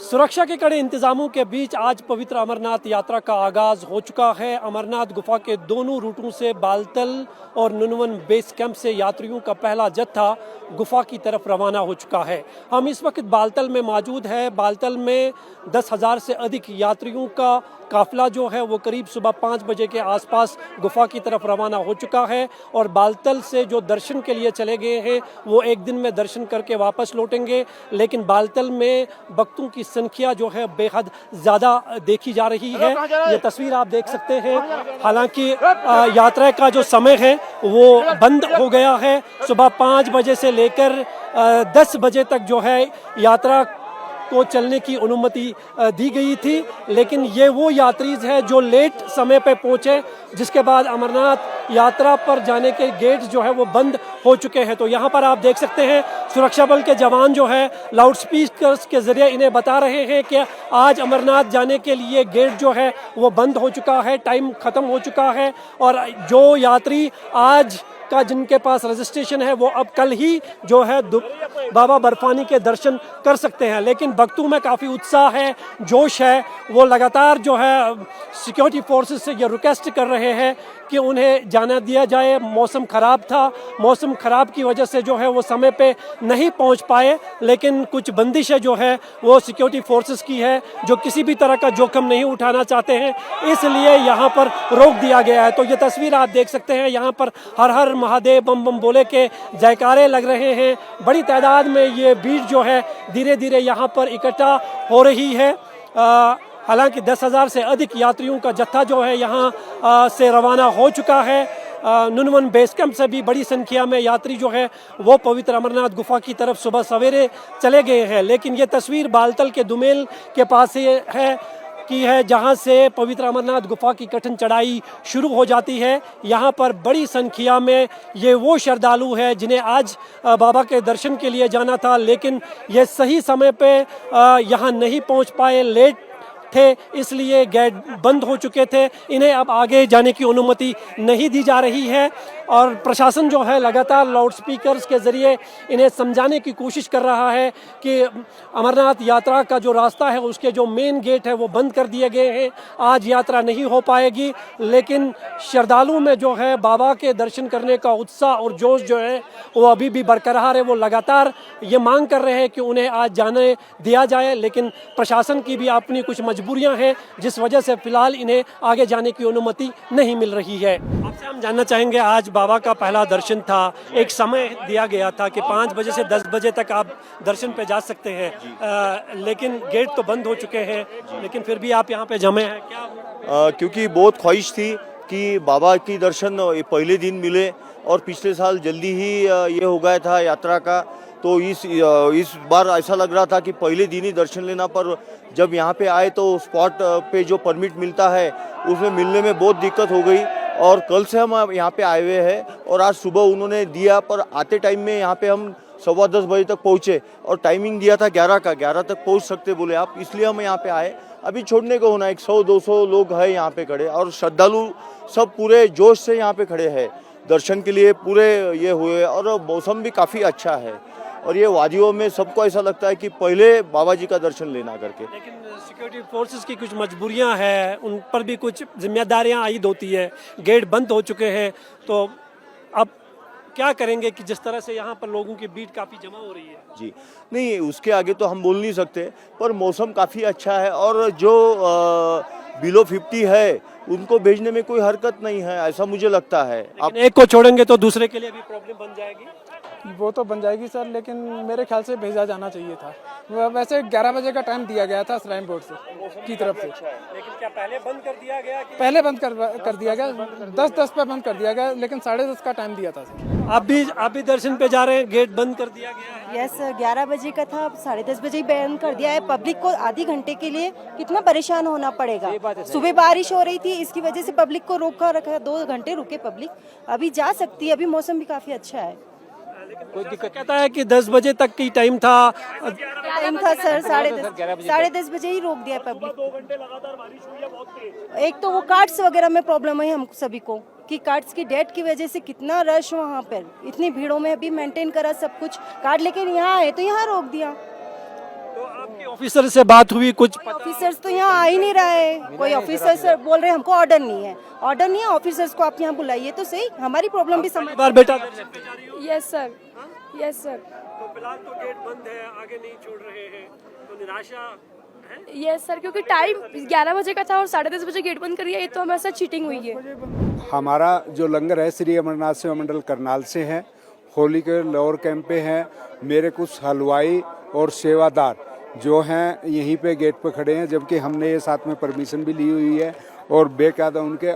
सुरक्षा के कड़े इंतजामों के बीच आज पवित्र अमरनाथ यात्रा का आगाज हो चुका है। अमरनाथ गुफा के दोनों रूटों से बालतल और नुनवन बेस कैंप से यात्रियों का पहला जत्था गुफा की तरफ रवाना हो चुका है। हम इस वक्त बालतल में मौजूद है। बालतल में 10,000 से अधिक यात्रियों का काफिला जो है वो करीब सुबह 5 बजे के आसपास गुफा की तरफ रवाना हो चुका है और बालतल से जो दर्शन के लिए चले गए हैं वो एक दिन में दर्शन करके वापस लौटेंगे। लेकिन बालतल में भक्तों की संख्या जो है बेहद ज़्यादा देखी जा रही है। ये तस्वीर आप देख सकते हैं। हालांकि यात्रा का जो समय है वो बंद हो गया है। सुबह 5 बजे से लेकर 10 बजे तक जो है यात्रा को चलने की अनुमति दी गई थी, लेकिन ये वो यात्रीज है जो लेट समय पे पहुंचे, जिसके बाद अमरनाथ यात्रा पर जाने के गेट जो है वो बंद हो चुके हैं। तो यहाँ पर आप देख सकते हैं सुरक्षा बल के जवान जो है लाउड स्पीकर्स के जरिए इन्हें बता रहे हैं कि आज अमरनाथ जाने के लिए गेट जो है वो बंद हो चुका है, टाइम ख़त्म हो चुका है और जो यात्री आज का जिनके पास रजिस्ट्रेशन है वो अब कल ही जो है बाबा बर्फानी के दर्शन कर सकते हैं। लेकिन भक्तों में काफ़ी उत्साह है, जोश है। वो लगातार जो है सिक्योरिटी फोर्सेस से ये रिक्वेस्ट कर रहे हैं कि उन्हें जाना दिया जाए। मौसम ख़राब था, मौसम ख़राब की वजह से जो है वो समय पे नहीं पहुंच पाए, लेकिन कुछ बंदिशें जो है वो सिक्योरिटी फोर्सेस की है जो किसी भी तरह का जोखिम नहीं उठाना चाहते हैं, इसलिए यहाँ पर रोक दिया गया है। तो ये तस्वीर आप देख सकते हैं। यहाँ पर हर हर महादेव बम बम बोले के जयकारे लग रहे हैं। बड़ी तादाद में ये भीड़ जो है धीरे धीरे यहाँ पर इकट्ठा हो रही है। हालांकि 10,000 से अधिक यात्रियों का जत्था जो है यहाँ से रवाना हो चुका है। नुनवन बेस कैंप से भी बड़ी संख्या में यात्री जो है वो पवित्र अमरनाथ गुफा की तरफ सुबह सवेरे चले गए हैं। लेकिन ये तस्वीर बालतल के दुमेल के पास है जहां से पवित्र अमरनाथ गुफा की कठिन चढ़ाई शुरू हो जाती है। यहां पर बड़ी संख्या में ये वो श्रद्धालु है जिन्हें आज बाबा के दर्शन के लिए जाना था, लेकिन ये सही समय पे यहां नहीं पहुंच पाए, लेट थे, इसलिए गेट बंद हो चुके थे। इन्हें अब आगे जाने की अनुमति नहीं दी जा रही है और प्रशासन जो है लगातार लाउड स्पीकर्स के ज़रिए इन्हें समझाने की कोशिश कर रहा है कि अमरनाथ यात्रा का जो रास्ता है उसके जो मेन गेट है वो बंद कर दिए गए हैं, आज यात्रा नहीं हो पाएगी। लेकिन श्रद्धालु में जो है बाबा के दर्शन करने का उत्साह और जोश जो है वो अभी भी बरकरार है। वो लगातार ये मांग कर रहे हैं कि उन्हें आज जाने दिया जाए, लेकिन प्रशासन की भी अपनी कुछ मजबूरियां हैं जिस वजह से फिलहाल इन्हें आगे जाने की अनुमति नहीं मिल रही है। आपसे हम जानना चाहेंगे, आज बाबा का पहला दर्शन था, एक समय दिया गया था कि 5 बजे से 10 बजे तक आप दर्शन पे जा सकते हैं, लेकिन गेट तो बंद हो चुके हैं, लेकिन फिर भी आप यहाँ पे जमे हैं क्या? क्योंकि बहुत ख्वाहिश थी कि बाबा की दर्शन पहले दिन मिले और पिछले साल जल्दी ही ये हो गया था यात्रा का, तो इस बार ऐसा लग रहा था कि पहले दिन ही दर्शन लेना, पर जब यहाँ पे आए तो स्पॉट पे जो परमिट मिलता है उसमें मिलने में बहुत दिक्कत हो गई और कल से हम यहाँ पे आए हुए हैं और आज सुबह उन्होंने दिया, पर आते टाइम में यहाँ पे हम 10:15 बजे तक पहुँचे और टाइमिंग दिया था 11 तक पहुँच सकते बोले आप, इसलिए हम यहाँ पे आए। अभी छोड़ने को होना 100-200 लोग हैं यहाँ पे खड़े और श्रद्धालु सब पूरे जोश से यहाँ पे खड़े हैं दर्शन के लिए, पूरे ये हुए और मौसम भी काफ़ी अच्छा है और ये वादियों में सबको ऐसा लगता है कि पहले बाबा जी का दर्शन लेना करके। लेकिन सिक्योरिटी फोर्सेस की कुछ मजबूरियां हैं, उन पर भी कुछ जिम्मेदारियां आयद होती है। गेट बंद हो चुके हैं, तो अब क्या करेंगे कि जिस तरह से यहाँ पर लोगों की भीड़ काफ़ी जमा हो रही है? जी नहीं, उसके आगे तो हम बोल नहीं सकते, पर मौसम काफ़ी अच्छा है और जो बिलो 50 है उनको भेजने में कोई हरकत नहीं है, ऐसा मुझे लगता है। आप एक को छोड़ेंगे तो दूसरे के लिए भी प्रॉब्लम बन जाएगी। वो तो बन जाएगी सर, लेकिन मेरे ख्याल से भेजा जाना चाहिए था। वैसे 11 बजे का टाइम दिया गया था श्राइन बोर्ड से की तरफ से, लेकिन क्या पहले बंद कर दिया गया? पहले बंद कर दिया गया, 10:10 पे बंद कर दिया गया, लेकिन 10:30 का टाइम दिया था सर। आप भी दर्शन पे जा रहे हैं, गेट बंद कर दिया गया है? यस, 11 बजे का था, अब 10:30 बजे ही बंद कर दिया है। पब्लिक को आधे घंटे के लिए कितना परेशान होना पड़ेगा। सुबह बारिश हो रही थी, इसकी वजह से पब्लिक को रोका रखा है, 2 घंटे रुके पब्लिक। अभी जा सकती है, अभी मौसम भी काफी अच्छा है। कोई दिक्कत कहता है कि 10 बजे तक की टाइम था सर, 10:30 बजे ही रोक दिया पब्लिक। 2 घंटे लगातार बारिश हुई है, बहुत तेज। एक तो वो कार्ड्स वगैरह में प्रॉब्लम है हम सभी को कि कार्ड्स की डेट की वजह से कितना रश वहाँ पर, इतनी भीड़ों में भी मेंटेन करा सब कुछ, कार्ड लेके यहाँ आए तो यहाँ रोक दिया। तो आपके ऑफिसर से बात हुई कुछ ऑफिसर्स तो यहाँ आ ही नहीं रहा है, कोई ऑफिसर्स बोल रहे हैं हमको ऑर्डर नहीं है, ऑर्डर नहीं है, ऑफिसर्स को आप यहाँ बुलाइए तो सही, हमारी प्रॉब्लम भी समझ। बार बेटा यस सर, यस सर। तो फिलहाल तो गेट बंद है, आगे नहीं छोड़ रहे हैं, तो निराशा है? यस सर, क्योंकि टाइम 11 बजे का था और 10:30 बजे गेट बंद कर दिया, ये तो हमारे साथ चीटिंग हुई है। हमारा जो लंगर है श्री अमरनाथ सेवा मंडल करनाल से है, होली के लोअर कैंप पे हैं। मेरे कुछ हलवाई और सेवादार जो हैं यहीं पे गेट पे खड़े हैं, जबकि हमने ये साथ में परमिशन भी ली हुई है और बेकायदा उनके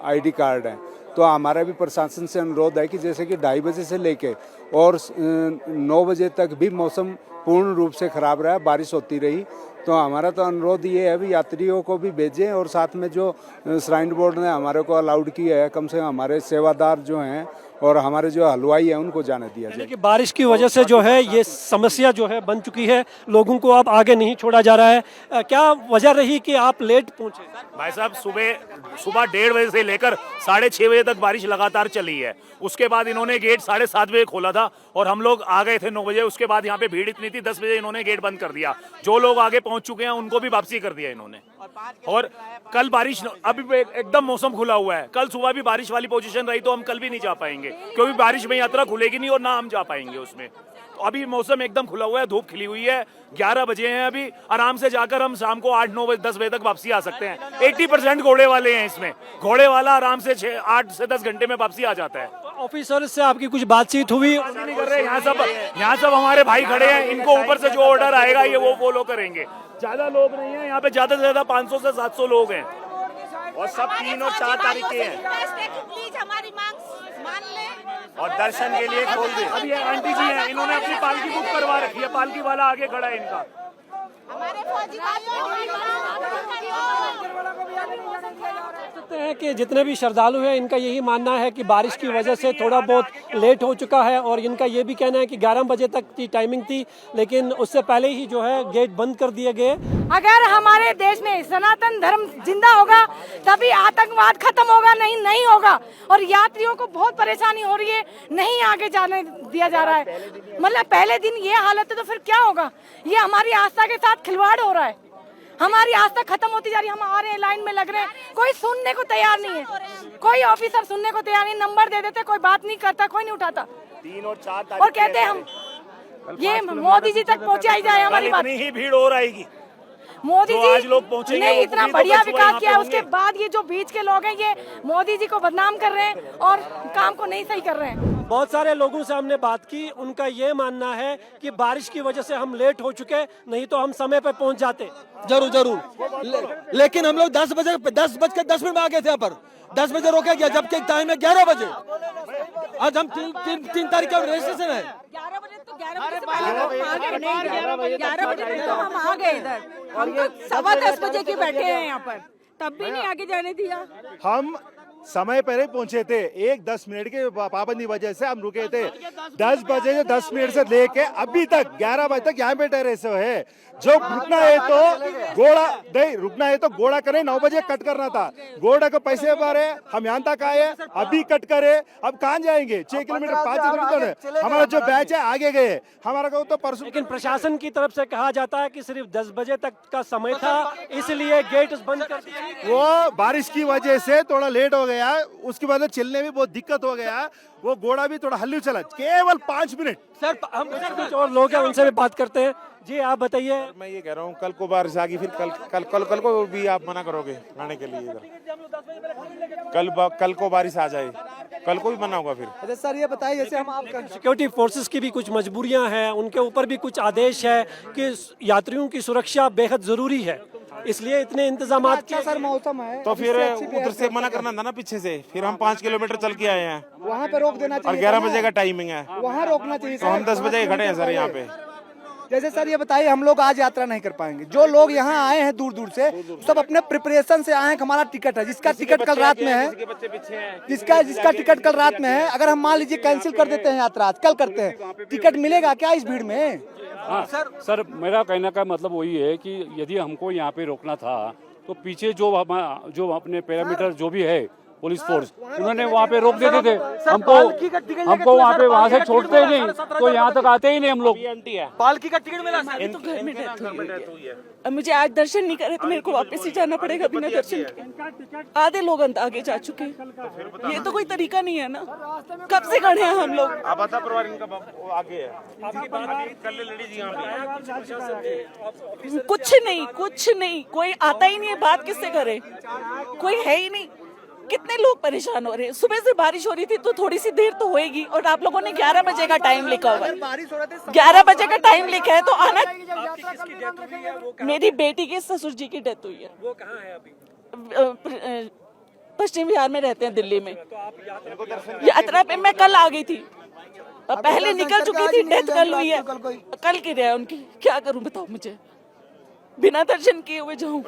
आईडी कार्ड हैं। तो हमारा भी प्रशासन से अनुरोध है कि जैसे कि 2:30 बजे से लेके और 9 बजे तक भी मौसम पूर्ण रूप से खराब रहा, बारिश होती रही, तो हमारा तो अनुरोध ये है भी यात्रियों को भी भेजें और साथ में जो श्राइन बोर्ड ने हमारे को अलाउड किया है, कम से कम हमारे सेवादार जो हैं और हमारे जो हलवाई हैं उनको जाने दिया जाए। कि बारिश की वजह से जो है ये समस्या जो है बन चुकी है, लोगों को अब आगे नहीं छोड़ा जा रहा है। क्या वजह रही कि आप लेट पहुंचे? भाई साहब सुबह 1:30 बजे से लेकर 6:30 बजे तक बारिश लगातार चली है। उसके बाद इन्होंने गेट 7:30 बजे खोला था और हम लोग आ गए थे 9 बजे। उसके बाद यहाँ पे भीड़ इतनी थी, 10 बजे इन्होंने गेट बंद कर दिया। जो लोग आगे पहुंच चुके हैं उनको भी वापसी कर दिया इन्होंने। और कल बारिश अभी एकदम मौसम खुला हुआ है, कल सुबह भी बारिश वाली पोजीशन रही तो हम कल भी नहीं जा पाएंगे, क्योंकि बारिश में यात्रा खुलेगी नहीं और ना हम जा पाएंगे उसमें। तो अभी मौसम एकदम खुला हुआ है, धूप खिली हुई है, 11 बजे हैं अभी, आराम से जाकर हम शाम को 8, 9 बजे 10 बजे तक वापसी आ सकते हैं। 80% घोड़े वाले हैं इसमें, घोड़े वाला आराम से 8 से 10 घंटे में वापसी आ जाता है। ऑफिसर से आपकी कुछ बातचीत हुई? नहीं कर रहे, यहाँ सब हमारे भाई खड़े हैं, इनको ऊपर से जो ऑर्डर आएगा ये वो फॉलो करेंगे। ज्यादा लोग नहीं है यहाँ पे, ज्यादा से ज्यादा 500 से 700 लोग हैं और सब 3 और 4 तारीख के हैं। प्लीज हमारी मांग मान ले और दर्शन के लिए खोल दे। अब ये आंटी जी हैं, इन्होंने अपनी पालकी बुक करवा रखी है, पालकी वाला आगे खड़ा है इनका। हमारे फौजी भाइयों सकते हैं कि जितने भी श्रद्धालु हैं इनका यही मानना है कि बारिश की वजह से थोड़ा बहुत लेट हो चुका है और इनका ये भी कहना है कि 11 बजे तक की टाइमिंग थी, लेकिन उससे पहले ही जो है गेट बंद कर दिए गए। अगर हमारे देश में सनातन धर्म जिंदा होगा तभी आतंकवाद खत्म होगा, नहीं होगा। और यात्रियों को बहुत परेशानी हो रही है, नहीं आगे जाने दिया जा रहा है। मतलब पहले दिन ये हालत है तो फिर क्या होगा? ये हमारी आस्था के साथ खिलवाड़ हो रहा है, हमारी आस्था खत्म होती जा रही है। हम आ रहे हैं, लाइन में लग रहे हैं, कोई सुनने को तैयार नहीं है, कोई ऑफिसर सुनने को तैयार नहीं। नंबर दे देते, कोई बात नहीं करता, कोई नहीं उठाता 3 और 4 तारीख और कहते हैं हम ये मोदी जी तक पहुंचाई जाए हमारी बात। इतनी ही भीड़ और आएगी। मोदी जो जी आज लोग पहुंचेंगे ने वो इतना भी तो बढ़िया बस वो विकास यहाँ किया, पे उसके होंगे। बाद ये जो बीच के लोग हैं ये मोदी जी को बदनाम कर रहे हैं और काम को नहीं सही कर रहे हैं। बहुत सारे लोगों से हमने बात की, उनका ये मानना है कि बारिश की वजह से हम लेट हो चुके, नहीं तो हम समय पर पहुंच जाते। जरूर लेकिन हम लोग 10:10 में आ गए थे यहाँ पर, 10 बजे रोका गया, जबकि टाइम है 11 बजे। आज हम 3 तारीख का रजिस्ट्रेशन है। 11 बजे तो 11 बजे तो हम आ गए इधर, हम तो 10:15 बजे के बैठे हैं यहाँ पर, तब भी नहीं आगे जाने दिया। हम समय पर ही पहुंचे थे, 10 मिनट के पाबंदी वजह से हम रुके थे। 10 बजे से 10 मिनट से लेके अभी तक 11 बजे तक यहाँ पे ठहरे से है। जो रुकना है तो रुकना है तो घोड़ा करे, 9 बजे कट करना था, घोड़ा को पैसे भरे, हम यहाँ तक आए, अभी कट करे, अब कहाँ जाएंगे? 6 किलोमीटर 5 किलोमीटर हमारा जो बैच है आगे गए, हमारा को तो परसों। लेकिन प्रशासन की तरफ से कहा जाता है कि सिर्फ 10 बजे तक का समय था, इसलिए गेट बंद कर दिया। वो बारिश की वजह से थोड़ा लेट हो गया, उसके बाद चलने में बहुत दिक्कत हो गया, वो घोड़ा भी थोड़ा हल्लू चला, केवल 5 मिनट। सर हम कुछ और लोग हैं उनसे भी बात करते हैं। जी आप बताइए। मैं ये कह रहा हूँ कल को बारिश आ गई, फिर कल को भी आप मना करोगे आने के लिए इधर? कल को बारिश आ जाए, कल को भी मना होगा फिर? अच्छा सर ये बताइए, जैसे हम आपका सिक्योरिटी फोर्सेस की भी कुछ मजबूरियां हैं, उनके ऊपर भी कुछ आदेश है कि यात्रियों की सुरक्षा बेहद जरूरी है, इसलिए इतने इंतजाम। अच्छा सर मौसम है तो फिर उधर से मना करना था ना पीछे से, फिर हम 5 किलोमीटर चल के आए हैं, वहाँ पे रोक देना और चाहिए। 11 बजे का टाइमिंग है, वहाँ रोकना चाहिए तो हम 10 बजे खड़े हैं सर यहाँ पे। जैसे सर ये बताइए, हम लोग आज यात्रा नहीं कर पाएंगे, जो लोग यहाँ आए हैं दूर दूर से, सब अपने प्रिपरेशन से आए हैं। हमारा टिकट है, जिसका टिकट कल रात में है, जिसका टिकट कल रात में है, अगर हम मान लीजिए कैंसिल कर देते हैं यात्रा, आज कल करते हैं, टिकट मिलेगा क्या इस भीड़ में? हाँ सर मेरा कहने का मतलब वही है कि यदि हमको यहाँ पे रोकना था तो पीछे जो अपने पैरामीटर जो भी है पुलिस फोर्स, उन्होंने वहाँ पे रोक देते थे हमको वहाँ पे, वहाँ से छोड़ते ही नहीं, तो यहाँ तक आते ही नहीं हम लोग। पालकी का टिकट मिला तो घर में डेथ हुई है। अब मुझे आज दर्शन नहीं करे तो मेरे को वापस ही जाना पड़ेगा बिना दर्शन के। आधे लोग आगे जा चुके हैं, ये तो कोई तरीका नहीं है ना। कब से खड़े हैं हम लोग। परिवार इनका आगे है, कल लेडीज यहाँ पे कुछ नहीं, कोई आता ही नहीं है, बात किससे करे, कोई है ही नहीं। कितने लोग परेशान हो रहे हैं। सुबह से बारिश हो रही थी तो थोड़ी सी देर तो होएगी, और आप लोगों ने 11 बजे का टाइम लिखा हुआ है। 11 बजे का टाइम लिखा है तो आना। मेरी बेटी के ससुर जी की डेथ हुई है। वो कहाँ है अभी? पश्चिम बिहार में रहते हैं, दिल्ली में। यात्रा पे मैं कल आ गई थी, पहले निकल चुकी थी, डेथ कल हुई है। कल की रहे उनकी, क्या करूं बताओ मुझे, बिना दर्शन किए हुए जाऊं।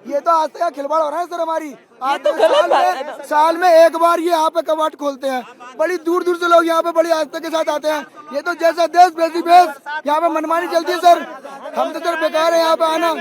ये तो आज तक खिलवाड़ हो रहा है सर हमारी। ये तो गलत बात है ना। साल में एक बार ये यहाँ पे कवाट खोलते हैं, बड़ी दूर दूर से लोग यहाँ पे बड़ी आस्था के साथ आते हैं। ये तो जैसा देश वैसी भेष, यहाँ पे मनमानी चलती है सर। हम तो सर बेकार है यहाँ पे आना।